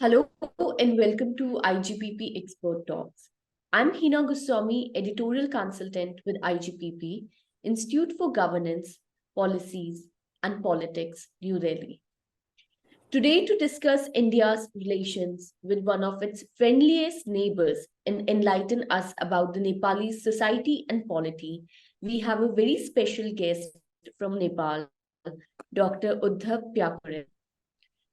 Hello and welcome to IGPP Expert Talks. I'm Heena Goswami, Editorial Consultant with IGPP, Institute for Governance, Policies and Politics, New Delhi. Today, to discuss India's relations with one of its friendliest neighbors and enlighten us about the Nepalese society and polity, we have a very special guest from Nepal, Dr. Uddhab Pyakurel.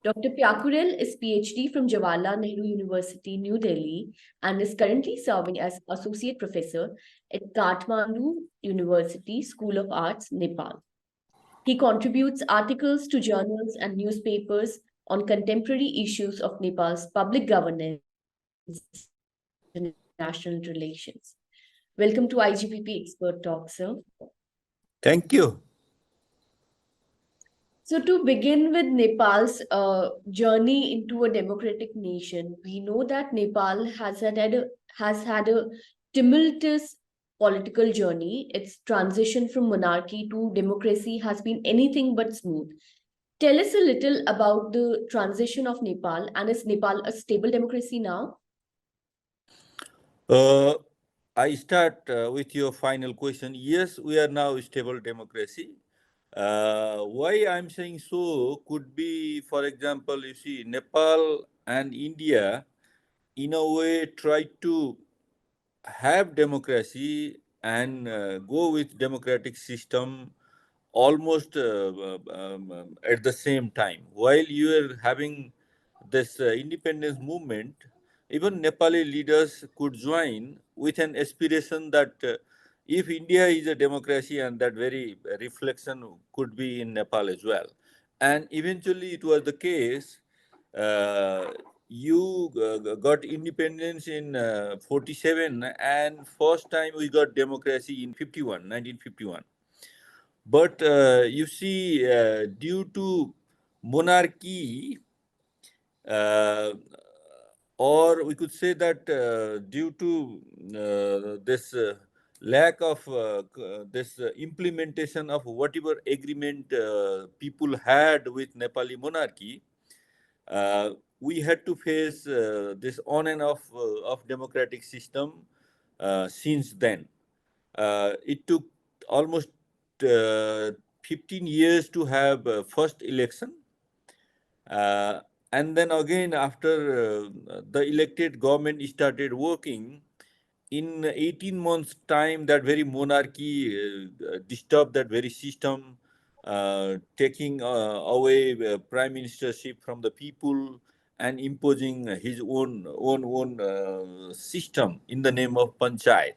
Dr. Pyakurel is PhD from Jawaharlal Nehru University, New Delhi, and is currently serving as Associate Professor at Kathmandu University, School of Arts, Nepal. He contributes articles to journals and newspapers on contemporary issues of Nepal's public governance and international relations. Welcome to IGPP Expert Talk, sir. Thank you. So, to begin with Nepal's journey into a democratic nation, we know that Nepal has had a tumultuous political journey. Its transition from monarchy to democracy has been anything but smooth. Tell us a little about the transition of Nepal, and is Nepal a stable democracy now? Uh, I start with your final question. Yes, we are now a stable democracy. Why I'm saying so could be, for example, you see, Nepal and India, in a way, try to have democracy and go with democratic system almost at the same time. While you are having this independence movement, even Nepali leaders could join with an aspiration that if India is a democracy, and that very reflection could be in Nepal as well. And eventually it was the case. Uh, you got independence in 47, and first time we got democracy in 1951. But you see, due to monarchy, uh, or we could say that due to this lack of this implementation of whatever agreement people had with Nepali monarchy, uh, we had to face this on and off of democratic system since then. It took almost uh, 15 years to have first election. Uh, and then again, after the elected government started working, in 18 months' time, that very monarchy disturbed that very system, taking away prime ministership from the people and imposing his own system in the name of panchayat.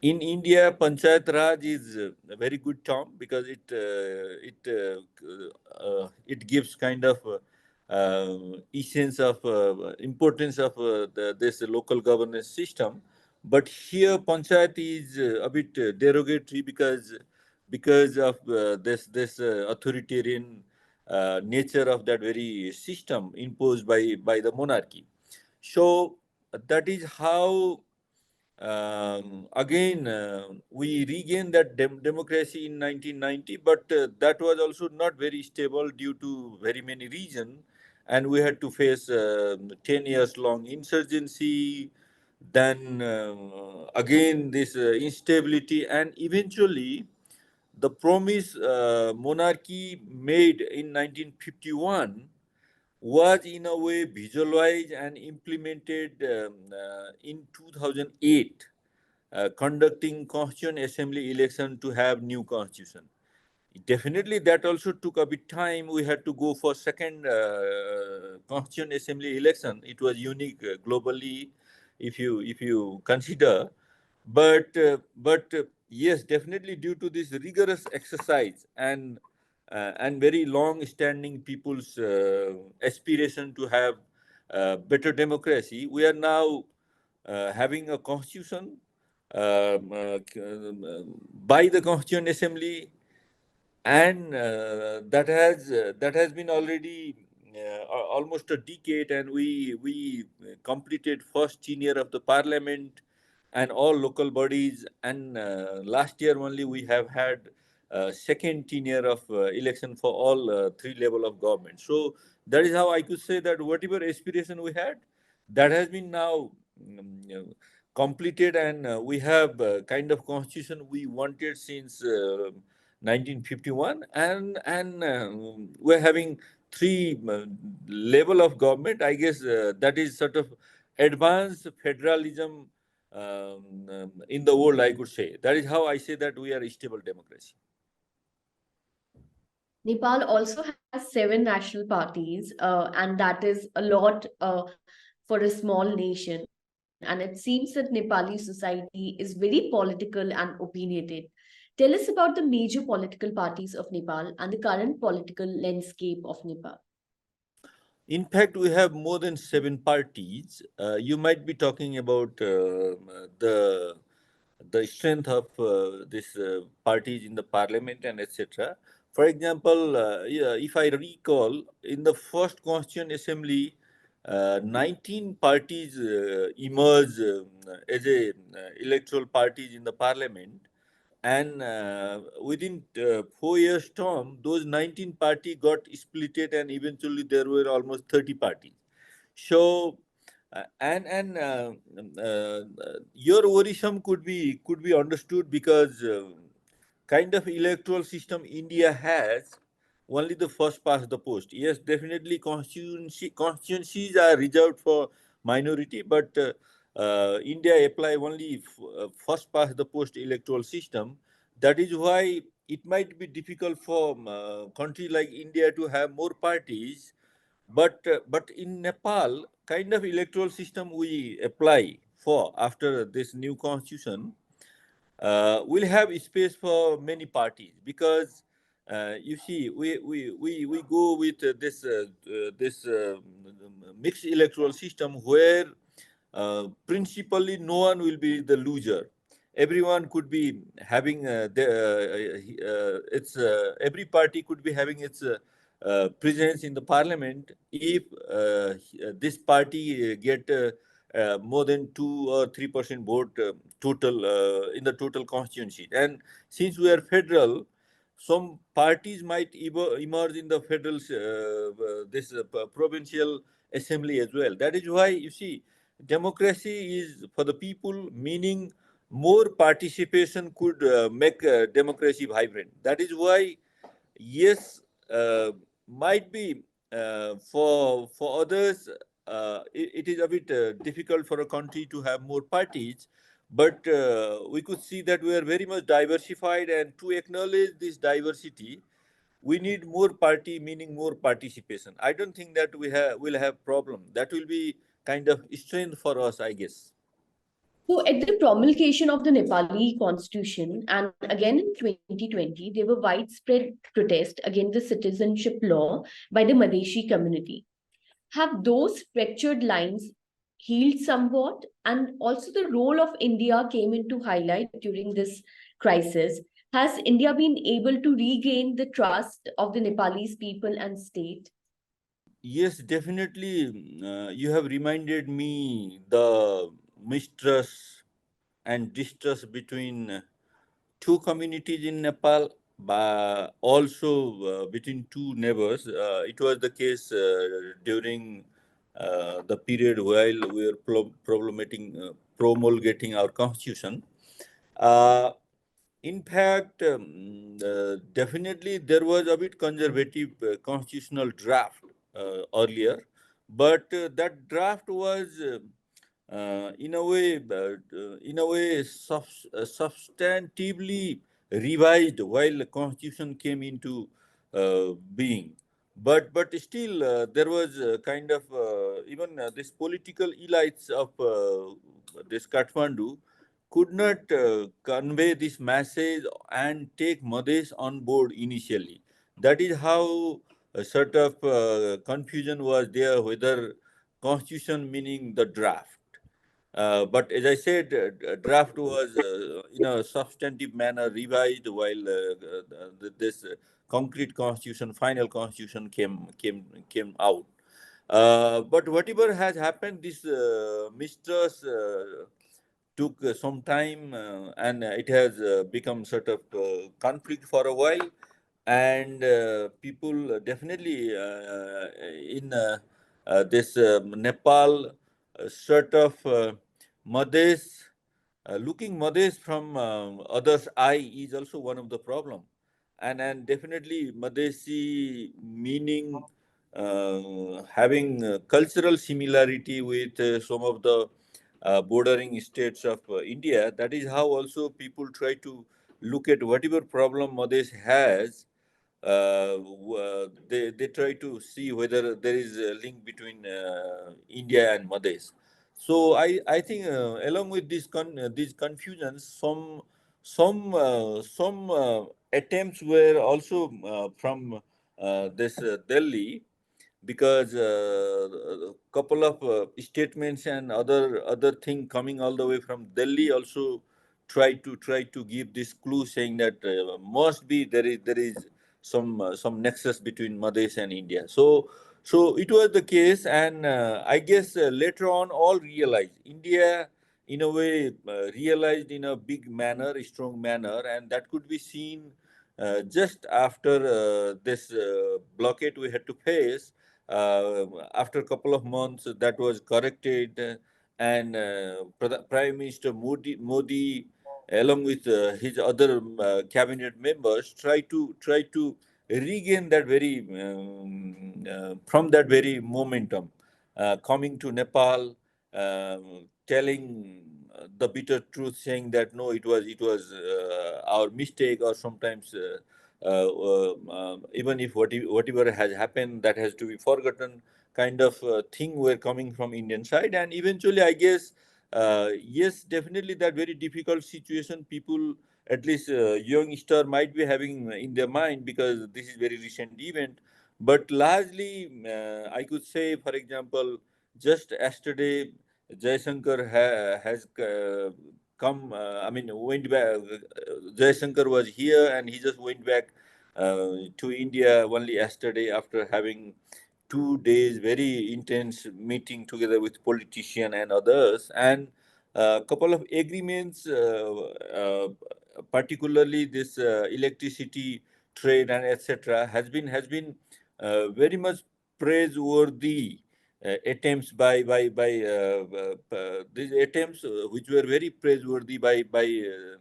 In India, Panchayat Raj is a very good term because it gives kind of essence of importance of this local governance system. But here, Panchayat is a bit derogatory because of this authoritarian nature of that very system imposed by the monarchy. So that is how again, we regained that democracy in 1990, but that was also not very stable due to very many reasons. And we had to face 10 years long insurgency, then again this instability, and eventually the promise monarchy made in 1951 was in a way visualized and implemented in 2008, conducting constituent assembly election to have new constitution. Definitely that also took a bit time. We had to go for second constituent assembly election. It was unique globally, if you consider. But yes, definitely due to this rigorous exercise and very long standing people's aspiration to have better democracy, we are now having a constitution by the constituent assembly, and that has been already almost a decade, and we completed first tenure of the parliament and all local bodies, and last year only we have had second tenure of election for all three level of government. So that is how I could say that whatever aspiration we had, that has been now completed, and we have kind of constitution we wanted since 1951, and we're having three level of government. I guess that is sort of advanced federalism in the world, I could say. That is how I say that we are a stable democracy. Nepal also has seven national parties, and that is a lot for a small nation. And it seems that Nepali society is very political and opinionated. Tell us about the major political parties of Nepal and the current political landscape of Nepal. In fact, we have more than seven parties. You might be talking about the strength of these parties in the parliament and etc. For example, yeah, if I recall, in the first Constituent Assembly, 19 parties emerged as a electoral parties in the parliament, and within 4 years term those 19 party got splitted, and eventually there were almost 30 parties. So and your worrisome could be understood, because kind of electoral system India has, only the first past the post. Yes, definitely constituencies are reserved for minority, but India apply only first past the post electoral system. That is why it might be difficult for country like India to have more parties. But in Nepal, kind of electoral system we apply for after this new constitution will have space for many parties, because you see we go with this mixed electoral system where principally no one will be the loser. Everyone could be having its every party could be having its presence in the parliament if this party get more than 2 or 3% vote total in the total constituency. And since we are federal, some parties might emerge in the federal this provincial assembly as well. That is why you see democracy is for the people, meaning more participation could make democracy vibrant. That is why, yes, might be for others, it is a bit difficult for a country to have more parties, but we could see that we are very much diversified, and to acknowledge this diversity, we need more party, meaning more participation. I don't think that we will have problem. That will be kind of strength for us, I guess. So, at the promulgation of the Nepali constitution and again in 2020, there were widespread protests against the citizenship law by the Madheshi community. Have those fractured lines healed somewhat? And also, the role of India came into highlight during this crisis. Has India been able to regain the trust of the Nepalese people and state? Yes, definitely. You have reminded me the mistrust and distrust between two communities in Nepal, but also between two neighbors. It was the case during the period while we were promulgating our constitution. Uh, in fact, definitely there was a bit conservative constitutional draft earlier, but that draft was substantively revised while the constitution came into being. But still, there was kind of even this political elites of this Kathmandu could not convey this message and take Madhesh on board initially. That is how a sort of confusion was there whether constitution meaning the draft. But as I said, draft was in a substantive manner revised while this concrete constitution, final constitution came out. But whatever has happened, this mistrust took some time, and it has become sort of conflict for a while. And people definitely in this Nepal sort of modest, looking modest from others' eye is also one of the problem. And definitely Madesi meaning having cultural similarity with some of the bordering states of India. That is how also people try to look at whatever problem Madhes has. They try to see whether there is a link between India and Madhes. So I think along with these confusions, some attempts were also from this Delhi, because a couple of statements and other thing coming all the way from Delhi also try to give this clue, saying that must be there is some nexus between Madhes and India. So it was the case, and I guess later on all realized India in a way realized in a big manner, a strong manner, and that could be seen just after this blockade we had to face. After a couple of months, that was corrected, and Prime Minister Modi, along with his other cabinet members, try to regain that very from that very momentum, coming to Nepal, telling the bitter truth, saying that no, it was our mistake, or sometimes. Even if whatever has happened, that has to be forgotten, kind of thing were coming from Indian side. And eventually, I guess, yes, definitely that very difficult situation people, at least youngster, might be having in their mind, because this is very recent event. But largely, I could say, for example, just yesterday, Jaishankar has come. I mean, went back. Jaishankar was here, and he just went back to India only yesterday, after having 2 days very intense meeting together with politician and others, and a couple of agreements, particularly this electricity trade and etc. has been very much praiseworthy attempts by these attempts, which were very praiseworthy by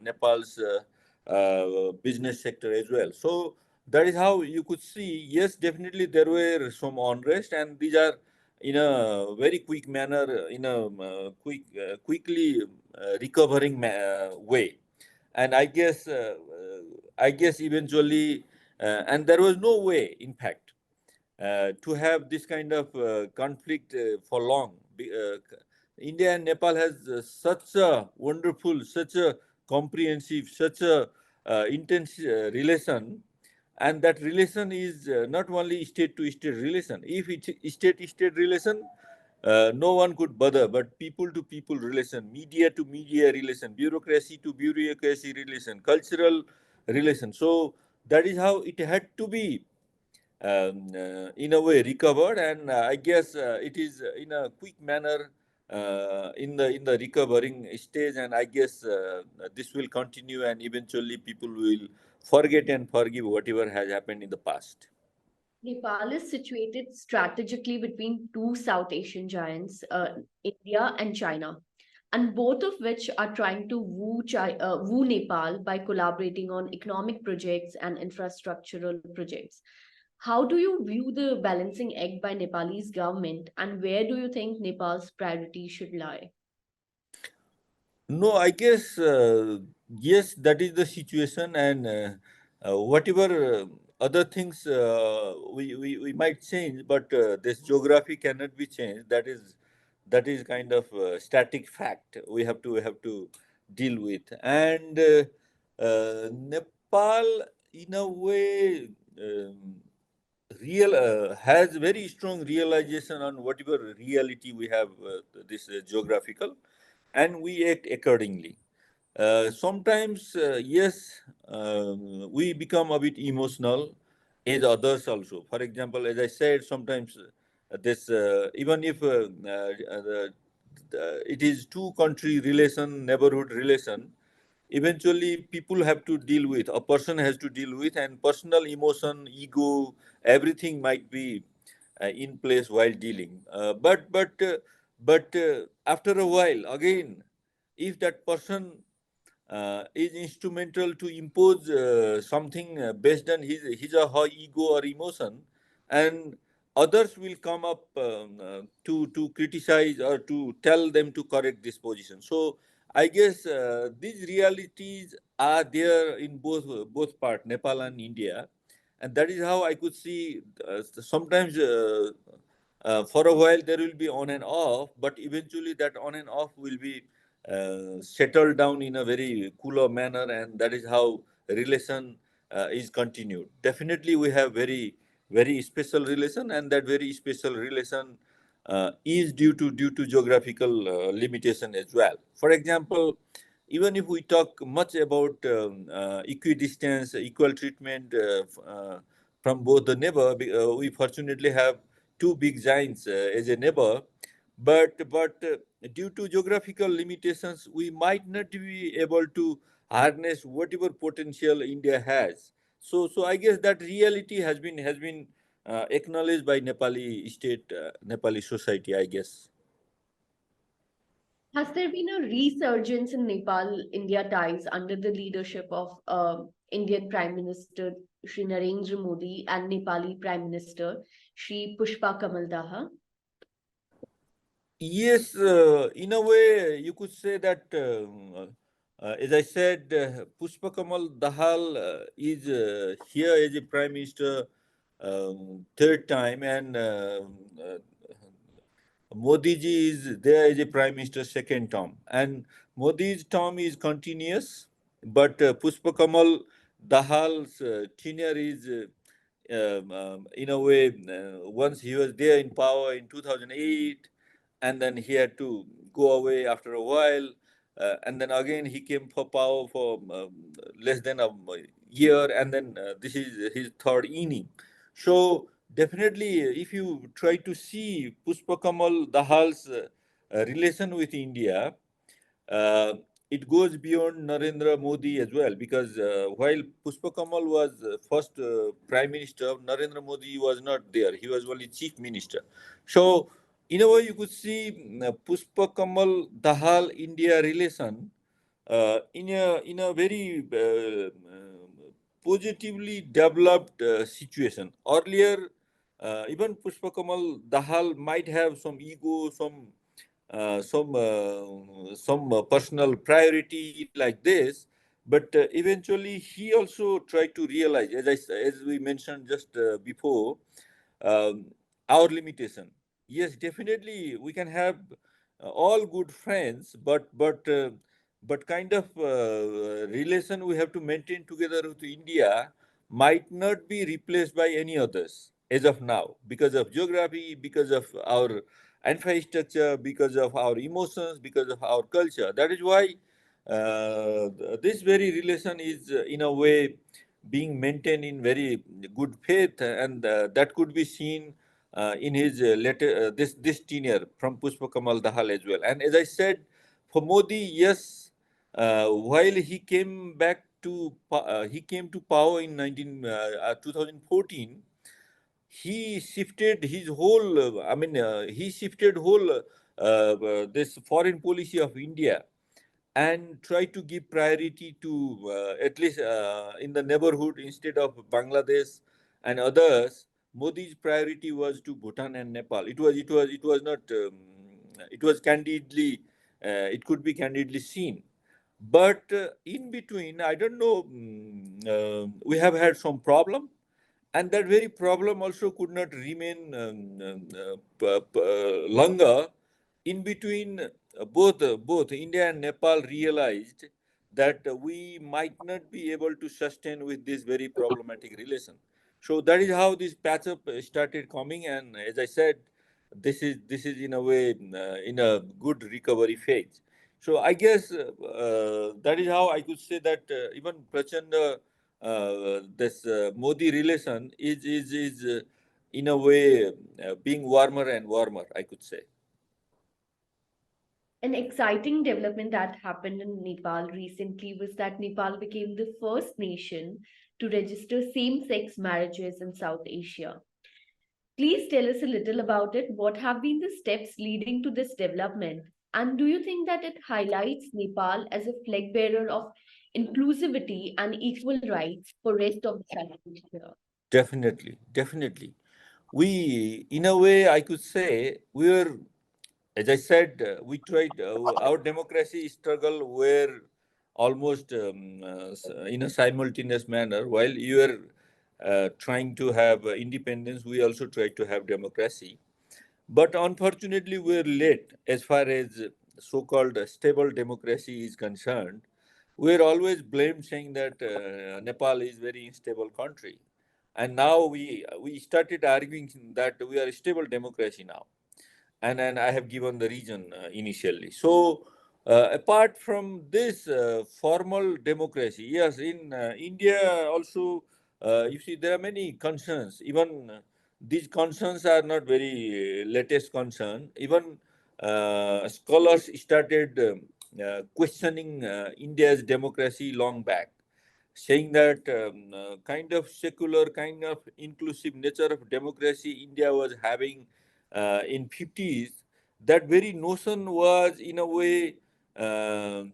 Nepal's business sector as well. So that is how you could see, yes, definitely there were some unrest, and these are in a very quick manner, in a quickly recovering way. And I guess eventually, and there was no way, in fact, to have this kind of conflict for long. India and Nepal has such a wonderful, such a comprehensive, such a intense relation, and that relation is not only state to state relation. If it's state to state relation, no one could bother, but people to people relation, media to media relation, bureaucracy to bureaucracy relation, cultural relation. So that is how it had to be in a way recovered, and I guess it is in a quick manner in the recovering stage, and I guess this will continue, and eventually people will forget and forgive whatever has happened in the past. Nepal is situated strategically between two South Asian giants, India and China, and both of which are trying to woo Nepal by collaborating on economic projects and infrastructural projects. How do you view the balancing act by Nepalese government, and where do you think Nepal's priority should lie? No, I guess yes, that is the situation, and whatever other things we might change, but this geography cannot be changed. That is kind of static fact. We have to deal with, and Nepal, in a way, real has very strong realization on whatever reality we have, this geographical, and we act accordingly. Sometimes, yes, we become a bit emotional as others also. For example, as I said, sometimes this even if it is two country relation, neighborhood relation. Eventually, people have to deal with, a person has to deal with, and personal emotion, ego, everything might be in place while dealing. But after a while, again, if that person is instrumental to impose something based on his or her ego or emotion, and others will come up to criticize or to tell them to correct this position. So I guess these realities are there in both part, Nepal and India, and that is how I could see sometimes. For a while there will be on and off, but eventually that on and off will be settled down in a very cooler manner, and that is how relation is continued. Definitely, we have very special relation, and that very special relation is due to geographical limitation as well. For example, even if we talk much about equidistance, equal treatment from both the neighbor, we fortunately have two big giants as a neighbor, but due to geographical limitations, we might not be able to harness whatever potential India has. So I guess that reality has been acknowledged by Nepali state, Nepali society, I guess. Has there been a resurgence in Nepal India ties under the leadership of Indian Prime Minister Shri Narendra Modi and Nepali Prime Minister Shri Pushpa Kamal Daha? Yes, in a way, you could say that, as I said, Pushpa Kamal Dahal is here as a prime minister third time, and Modi ji is there as a prime minister second term. And Modi's term is continuous, but Pushpa Kamal Dahal's tenure is, in a way, once he was there in power in 2008, and then he had to go away after a while, and then again he came for power for less than a year, and then this is his third inning. So definitely, if you try to see Pushpa Kamal Dahal's relation with India, uh, it goes beyond Narendra Modi as well, because while Pushpa Kamal was first prime minister, Narendra Modi was not there. He was only chief minister. So, in a way, you could see Pushpa Kamal Dahal India relation in a very positively developed situation. Earlier, even Pushpa Kamal Dahal might have some ego, some personal priority like this, but eventually he also tried to realize, as we mentioned just before, um, our limitation. Yes, definitely we can have all good friends, but kind of relation we have to maintain together with India might not be replaced by any others as of now, because of geography, because of our infrastructure, because of our emotions, because of our culture. That is why this very relation is, in a way, being maintained in very good faith, and that could be seen in his letter, this tenure from Pushpa Kamal Dahal as well. And as I said, for Modi, yes, while he came to power in 2014, he shifted his whole. He shifted whole this foreign policy of India, and try to give priority to, at least in the neighborhood, instead of Bangladesh and others. Modi's priority was to Bhutan and Nepal. It was not. It was candidly. It could be candidly seen. But in between, I don't know. We have had some problem, and that very problem also could not remain longer. In between, both India and Nepal realized that we might not be able to sustain with this very problematic relation. So that is how this patch up started coming, and as I said, this is in a way in a good recovery phase. So I guess that is how I could say that even Prachanda, this Modi relation is in a way being warmer and warmer, I could say. An exciting development that happened in Nepal recently was that Nepal became the first nation to register same sex marriages in South Asia. Please tell us a little about it. What have been the steps leading to this development? And do you think that it highlights Nepal as a flag bearer of inclusivity and equal rights for rest of the South Asia? Definitely, definitely. We, in a way, I could say, we were, as I said, we tried, our democracy struggle were almost in a simultaneous manner. While you were trying to have independence, we also tried to have democracy. But unfortunately, we're late as far as so-called stable democracy is concerned. We're always blamed saying that Nepal is very unstable country. And now we started arguing that we are a stable democracy now, and I have given the reason initially. So, apart from this formal democracy, yes, in India also, you see, there are many concerns. Even these concerns are not very latest concern. Even scholars started questioning India's democracy long back, saying that kind of secular, kind of inclusive nature of democracy India was having in 50s, that very notion was in a way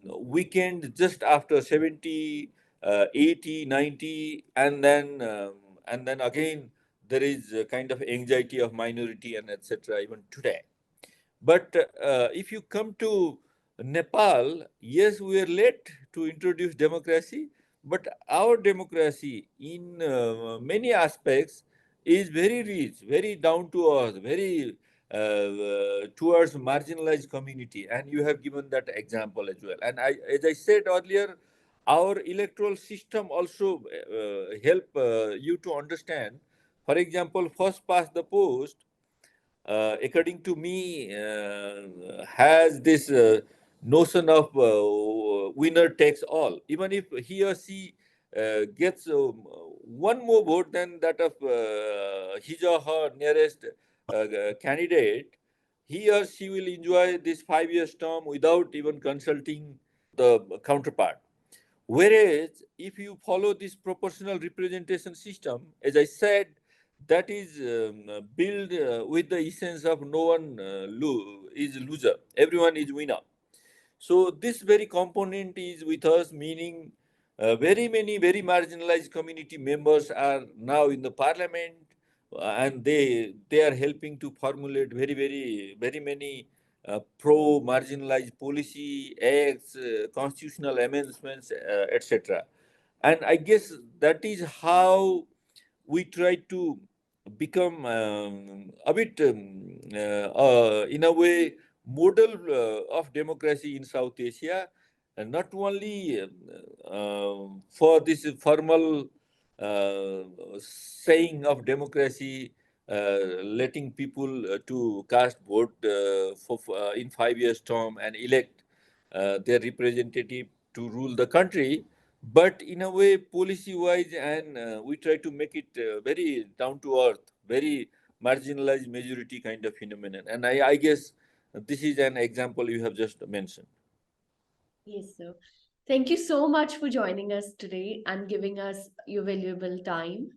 weakened just after 70, 80, 90, and then again there is a kind of anxiety of minority and etc. even today. But if you come to Nepal, yes, we are late to introduce democracy, but our democracy in many aspects is very rich, very down to earth, very towards marginalized community. And you have given that example as well. And as I said earlier, our electoral system also help you to understand. For example, first past the post, according to me, has this notion of winner takes all. Even if he or she gets one more vote than that of his or her nearest candidate, he or she will enjoy this 5 years term without even consulting the counterpart. Whereas, if you follow this proportional representation system, as I said, that is built with the essence of no one is loser, everyone is winner. So this very component is with us, meaning very many very marginalized community members are now in the parliament, and they are helping to formulate very many pro marginalized policy acts, constitutional amendments, etc. And I guess that is how we try to become a bit, in a way, model of democracy in South Asia, and not only for this formal saying of democracy, letting people to cast vote in 5 years term and elect their representative to rule the country, but in a way policy wise, and we try to make it very down to earth, very marginalized majority kind of phenomenon. And I guess this is an example you have just mentioned. Yes, sir. Thank you so much for joining us today and giving us your valuable time.